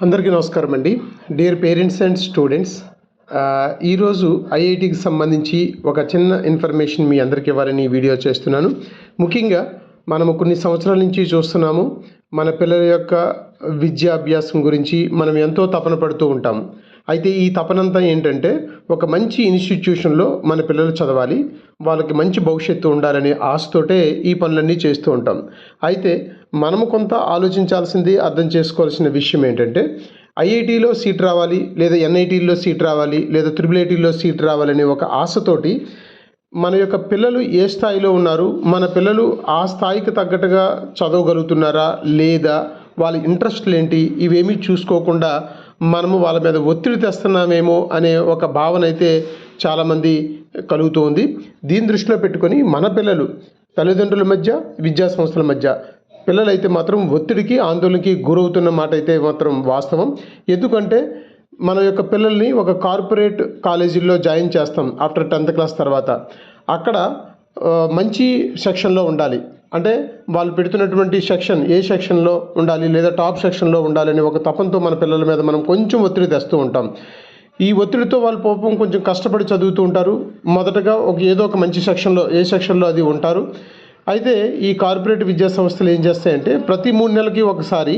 అందరికీ నమస్కారం అండి. డియర్ పేరెంట్స్ అండ్ స్టూడెంట్స్, ఈరోజు ఐఐటికి సంబంధించి ఒక చిన్న ఇన్ఫర్మేషన్ మీ అందరికీ ఇవ్వాలని ఈ వీడియో చేస్తున్నాను. ముఖ్యంగా మనము కొన్ని సంవత్సరాల నుంచి చూస్తున్నాము, మన పిల్లల యొక్క విద్యాభ్యాసం గురించి మనం ఎంతో తపన పడుతూ ఉంటాం. అయితే ఈ తపనంతా ఏంటంటే, ఒక మంచి ఇన్స్టిట్యూషన్లో మన పిల్లలు చదవాలి, వాళ్ళకి మంచి భవిష్యత్తు ఉండాలనే ఆశతోటే ఈ పనులన్నీ చేస్తూ ఉంటాం. అయితే మనము కొంత ఆలోచించాల్సింది, అర్థం చేసుకోవాల్సిన విషయం ఏంటంటే, ఐఐటీలో సీట్ రావాలి, లేదా ఎన్ఐటీలో సీట్ రావాలి, లేదా ఐఐటీలో సీట్ రావాలనే ఒక ఆశతోటి మన యొక్క పిల్లలు ఏ స్థాయిలో ఉన్నారు, మన పిల్లలు ఆ స్థాయికి తగ్గట్టుగా చదవగలుగుతున్నారా లేదా, వాళ్ళ ఇంట్రెస్ట్లు ఏంటి, ఇవేమీ చూసుకోకుండా మనము వాళ్ళ మీద ఒత్తిడి తెస్తున్నామేమో అనే ఒక భావన అయితే చాలామంది కలుగుతూ ఉంది. దీన్ని దృష్టిలో పెట్టుకొని మన పిల్లలు తల్లిదండ్రుల మధ్య, విద్యా సంస్థల మధ్య పిల్లలైతే మాత్రం ఒత్తిడికి, ఆందోళనకి గురవుతున్న మాట అయితే మాత్రం వాస్తవం. ఎందుకంటే మన యొక్క పిల్లల్ని ఒక కార్పొరేట్ కాలేజీల్లో జాయిన్ చేస్తాం ఆఫ్టర్ 10th క్లాస్ తర్వాత. అక్కడ మంచి సెక్షన్లో ఉండాలి, అంటే వాళ్ళు పెడుతున్నటువంటి సెక్షన్ ఏ సెక్షన్లో ఉండాలి, లేదా టాప్ సెక్షన్లో ఉండాలని ఒక తపంతో మన పిల్లల మీద మనం కొంచెం ఒత్తిడి తెస్తూ ఉంటాం. ఈ ఒత్తిడితో వాళ్ళు పాపం కొంచెం కష్టపడి చదువుతూ ఉంటారు. మొదటగా ఏదో ఒక మంచి సెక్షన్లో, ఏ సెక్షన్లో అది ఉంటారు. అయితే ఈ కార్పొరేట్ విద్యా సంస్థలు ఏం చేస్తాయంటే, ప్రతి 3 నెలలకి ఒకసారి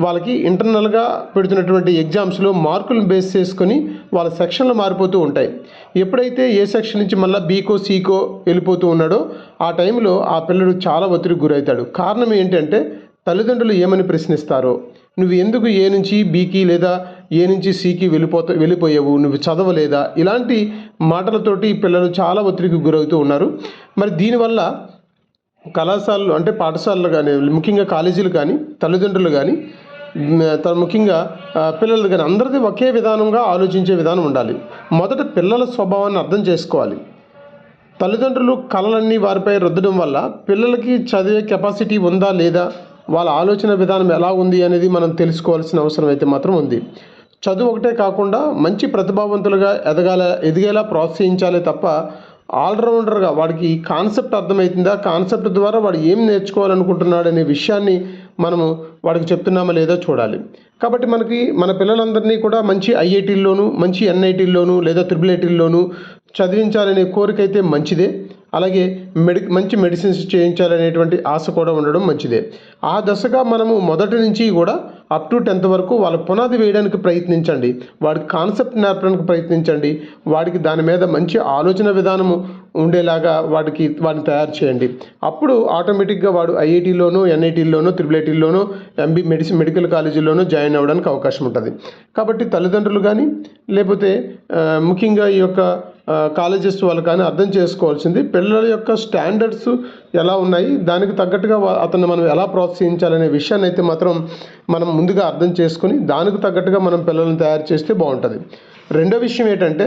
వాళ్ళకి ఇంటర్నల్గా పెడుతున్నటువంటి ఎగ్జామ్స్లో మార్కులను బేస్ చేసుకొని వాళ్ళ సెక్షన్లు మారిపోతూ ఉంటాయి. ఎప్పుడైతే ఏ సెక్షన్ నుంచి మళ్ళీ బీకో సీకో వెళ్ళిపోతూ ఉన్నాడో ఆ టైంలో ఆ పిల్లడు చాలా ఒత్తిడికి గురవుతాడు. కారణం ఏంటంటే, తల్లిదండ్రులు ఏమని ప్రశ్నిస్తారో, నువ్వు ఎందుకు ఏ నుంచి బీకి లేదా ఏ నుంచి సీకి వెళ్ళిపోయావు, నువ్వు చదవలేదా, ఇలాంటి మాటలతోటి పిల్లలు చాలా ఒత్తిడికి గురవుతూ ఉన్నారు. మరి దీనివల్ల కళాశాలలు, అంటే పాఠశాలలు కానీ, ముఖ్యంగా కాలేజీలు కానీ, తల్లిదండ్రులు కానీ, ముఖ్యంగా పిల్లలు కానీ, అందరిది ఒకే విధానంగా ఆలోచించే విధానం ఉండాలి. మొదట పిల్లల స్వభావాన్ని అర్థం చేసుకోవాలి. తల్లిదండ్రులు కళలన్నీ వారిపై రుద్దడం వల్ల పిల్లలకి చదివే కెపాసిటీ ఉందా లేదా, వాళ్ళ ఆలోచన విధానం ఎలా ఉంది అనేది మనం తెలుసుకోవాల్సిన అవసరం అయితే మాత్రం ఉంది. చదువు ఒకటే కాకుండా మంచి ప్రతిభావంతులుగా ఎదిగేలా ప్రోత్సహించాలి తప్ప, ఆల్రౌండర్గా వాడికి కాన్సెప్ట్ అర్థమవుతుందా, కాన్సెప్ట్ ద్వారా వాడు ఏం నేర్చుకోవాలనుకుంటున్నాడు అనే విషయాన్ని మనము వాడికి చెప్తున్నామా లేదా చూడాలి. కాబట్టి మన పిల్లలందరినీ కూడా మంచి ఐఐటీల్లోనూ, మంచి ఎన్ఐటీల్లోనూ లేదా ఐఐటీల్లోనూ చదివించాలనే కోరిక అయితే మంచిదే. అలాగే మంచి మెడిసిన్స్ చేయించాలనేటువంటి ఆశ కూడా ఉండడం మంచిదే. ఆ దశగా మనము మొదటి నుంచి కూడా అప్ టు 10th వరకు వాళ్ళ పునాది వేయడానికి ప్రయత్నించండి, వాడికి కాన్సెప్ట్ నేర్పడానికి ప్రయత్నించండి, వాడికి దాని మీద మంచి ఆలోచన విధానము ఉండేలాగా వాడిని తయారు చేయండి. అప్పుడు ఆటోమేటిక్గా వాడు ఐఐటీలోనూ, ఎన్ఐటీల్లోనూ, ఐఐటీల్లోనూ, మెడికల్ కాలేజీల్లోనూ జాయిన్ అవ్వడానికి అవకాశం ఉంటుంది. కాబట్టి తల్లిదండ్రులు కానీ, లేకపోతే ముఖ్యంగా ఈ యొక్క కాలేజెస్ వాళ్ళు కానీ అర్థం చేసుకోవాల్సింది, పిల్లల యొక్క స్టాండర్డ్స్ ఎలా ఉన్నాయి, దానికి తగ్గట్టుగా అతన్ని మనం ఎలా ప్రోత్సహించాలనే విషయాన్ని అయితే మాత్రం మనం ముందుగా అర్థం చేసుకొని దానికి తగ్గట్టుగా మనం పిల్లల్ని తయారు చేస్తే బాగుంటుంది. రెండో విషయం ఏంటంటే,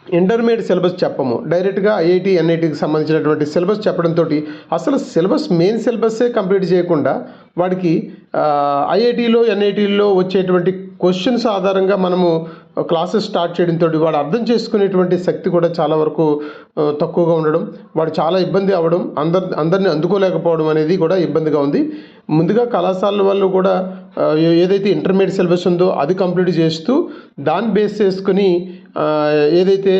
ఇంటర్మీడియట్ సిలబస్ చెప్పము, డైరెక్ట్గా ఐఐటి ఎన్ఐటికి సంబంధించినటువంటి సిలబస్ చెప్పడంతో అసలు మెయిన్ సిలబస్సే కంప్లీట్ చేయకుండా వాడికి ఐఐటీలో, ఎన్ఐటీల్లో వచ్చేటువంటి క్వశ్చన్స్ ఆధారంగా మనము క్లాసెస్ స్టార్ట్ చేయడంతో వాడు అర్థం చేసుకునేటువంటి శక్తి కూడా చాలా వరకు తక్కువగా ఉండడం, వాడు చాలా ఇబ్బంది అవ్వడం, అందరిని అందుకోలేకపోవడం అనేది కూడా ఇబ్బందిగా ఉంది. ముందుగా కళాశాలల వాళ్ళు కూడా ఏదైతే ఇంటర్మీడియట్ సిలబస్ ఉందో అది కంప్లీట్ చేస్తూ దాన్ని బేస్ చేసుకుని ఏదైతే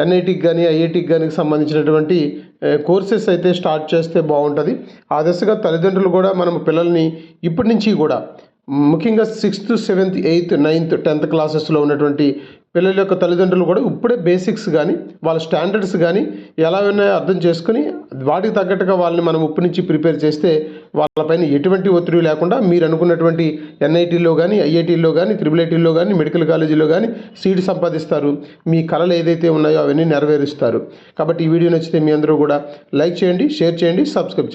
ఎన్ఐటికి కానీ, ఐఐటికి కానీ సంబంధించినటువంటి కోర్సెస్ అయితే స్టార్ట్ చేస్తే బాగుంటుంది. ఆ దశగా తల్లిదండ్రులు కూడా మనం పిల్లల్ని ఇప్పటి నుంచి కూడా, ముఖ్యంగా 6th, 7th, 8th, 9th, 10th క్లాసెస్లో ఉన్నటువంటి పిల్లల యొక్క తల్లిదండ్రులు కూడా ఇప్పుడే బేసిక్స్ కానీ, వాళ్ళ స్టాండర్డ్స్ కానీ ఎలా ఉన్నాయో అర్థం చేసుకుని వాటికి తగ్గట్టుగా వాళ్ళని మనం ఇప్పటి నుంచి ప్రిపేర్ చేస్తే వాళ్ళపైన ఎటువంటి ఒత్తిడి లేకుండా మీరు అనుకున్నటువంటి ఎన్ఐటీలో కానీ, ఐఐటీల్లో కానీ, ఐఐటీల్లో కానీ, మెడికల్ కాలేజీలో కానీ సీట్ సంపాదిస్తారు. మీ కళలు ఏదైతే ఉన్నాయో అవన్నీ నెరవేరుస్తారు. కాబట్టి ఈ వీడియో నచ్చితే మీ అందరూ కూడా లైక్ చేయండి, షేర్ చేయండి, సబ్స్క్రైబ్ చేయండి.